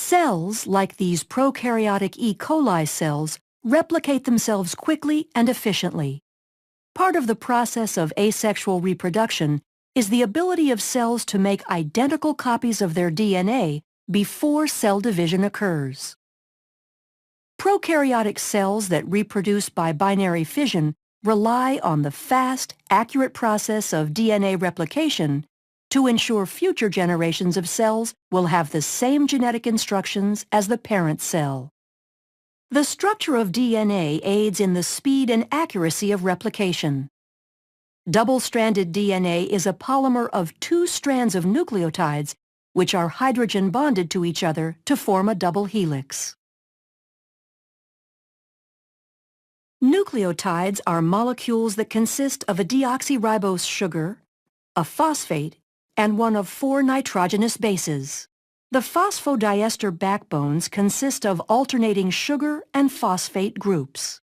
Cells, like these prokaryotic E. coli cells, replicate themselves quickly and efficiently. Part of the process of asexual reproduction is the ability of cells to make identical copies of their DNA before cell division occurs. Prokaryotic cells that reproduce by binary fission rely on the fast, accurate process of DNA replication to ensure future generations of cells will have the same genetic instructions as the parent cell. The structure of DNA aids in the speed and accuracy of replication. Double-stranded DNA is a polymer of two strands of nucleotides which are hydrogen bonded to each other to form a double helix. Nucleotides are molecules that consist of a deoxyribose sugar, a phosphate, and one of 4 nitrogenous bases. The phosphodiester backbones consist of alternating sugar and phosphate groups.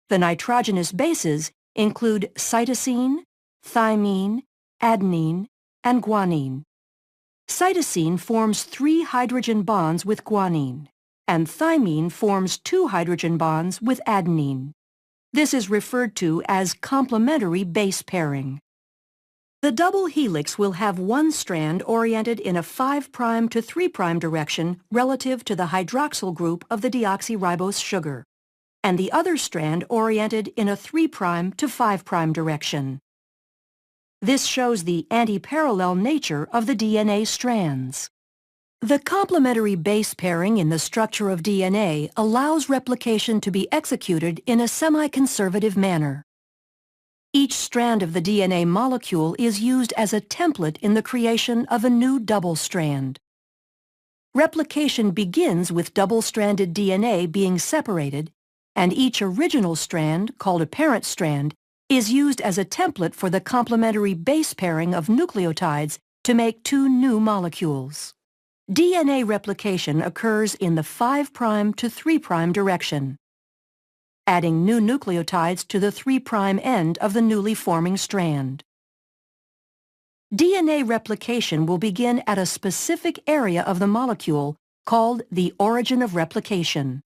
The nitrogenous bases include cytosine, thymine, adenine, and guanine. Cytosine forms 3 hydrogen bonds with guanine, and thymine forms 2 hydrogen bonds with adenine. This is referred to as complementary base pairing. The double helix will have one strand oriented in a 5' to 3' direction relative to the hydroxyl group of the deoxyribose sugar, and the other strand oriented in a 3' to 5' direction. This shows the anti-parallel nature of the DNA strands. The complementary base pairing in the structure of DNA allows replication to be executed in a semi-conservative manner. Each strand of the DNA molecule is used as a template in the creation of a new double strand. Replication begins with double-stranded DNA being separated, and each original strand, called a parent strand, is used as a template for the complementary base pairing of nucleotides to make 2 new molecules. DNA replication occurs in the 5' to 3' direction, adding new nucleotides to the 3' end of the newly forming strand. DNA replication will begin at a specific area of the molecule called the origin of replication.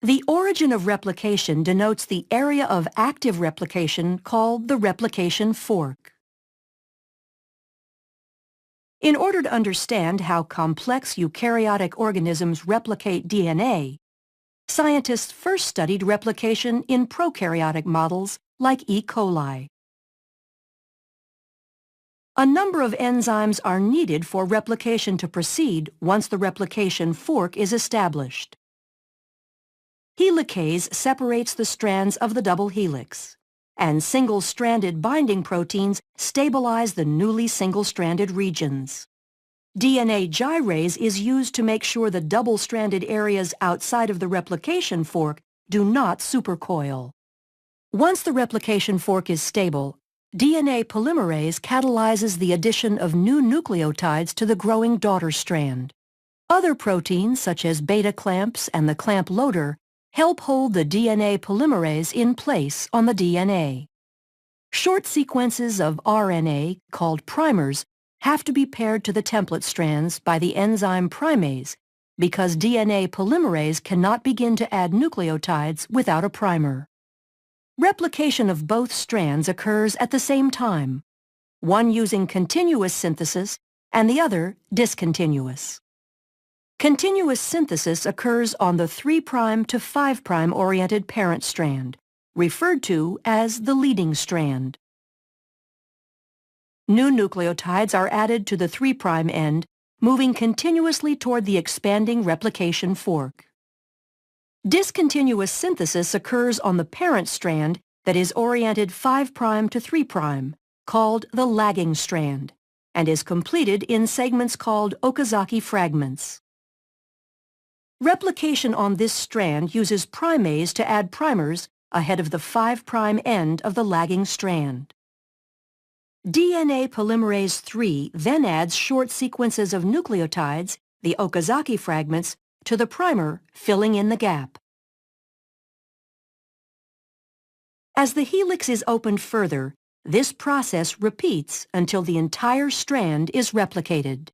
The origin of replication denotes the area of active replication called the replication fork. In order to understand how complex eukaryotic organisms replicate DNA, scientists first studied replication in prokaryotic models like E. coli. A number of enzymes are needed for replication to proceed once the replication fork is established. Helicase separates the strands of the double helix, and single-stranded binding proteins stabilize the newly single-stranded regions. DNA gyrase is used to make sure the double-stranded areas outside of the replication fork do not supercoil. Once the replication fork is stable, DNA polymerase catalyzes the addition of new nucleotides to the growing daughter strand. Other proteins, such as beta clamps and the clamp loader, help hold the DNA polymerase in place on the DNA. Short sequences of RNA, called primers, have to be paired to the template strands by the enzyme primase because DNA polymerase cannot begin to add nucleotides without a primer. Replication of both strands occurs at the same time, one using continuous synthesis and the other discontinuous. Continuous synthesis occurs on the 3' to 5' oriented parent strand, referred to as the leading strand. New nucleotides are added to the 3' end, moving continuously toward the expanding replication fork. Discontinuous synthesis occurs on the parent strand that is oriented 5' to 3', called the lagging strand, and is completed in segments called Okazaki fragments. Replication on this strand uses primase to add primers ahead of the 5' end of the lagging strand. DNA polymerase III then adds short sequences of nucleotides, the Okazaki fragments, to the primer, filling in the gap. As the helix is opened further, this process repeats until the entire strand is replicated.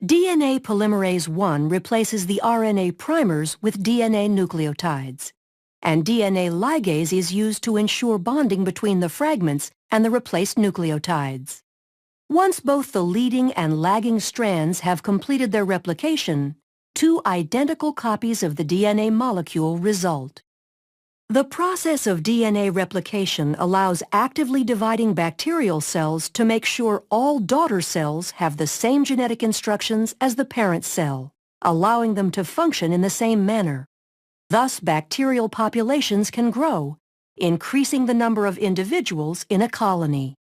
DNA polymerase I replaces the RNA primers with DNA nucleotides, and DNA ligase is used to ensure bonding between the fragments and the replaced nucleotides. Once both the leading and lagging strands have completed their replication, two identical copies of the DNA molecule result. The process of DNA replication allows actively dividing bacterial cells to make sure all daughter cells have the same genetic instructions as the parent cell, allowing them to function in the same manner. Thus, bacterial populations can grow, increasing the number of individuals in a colony.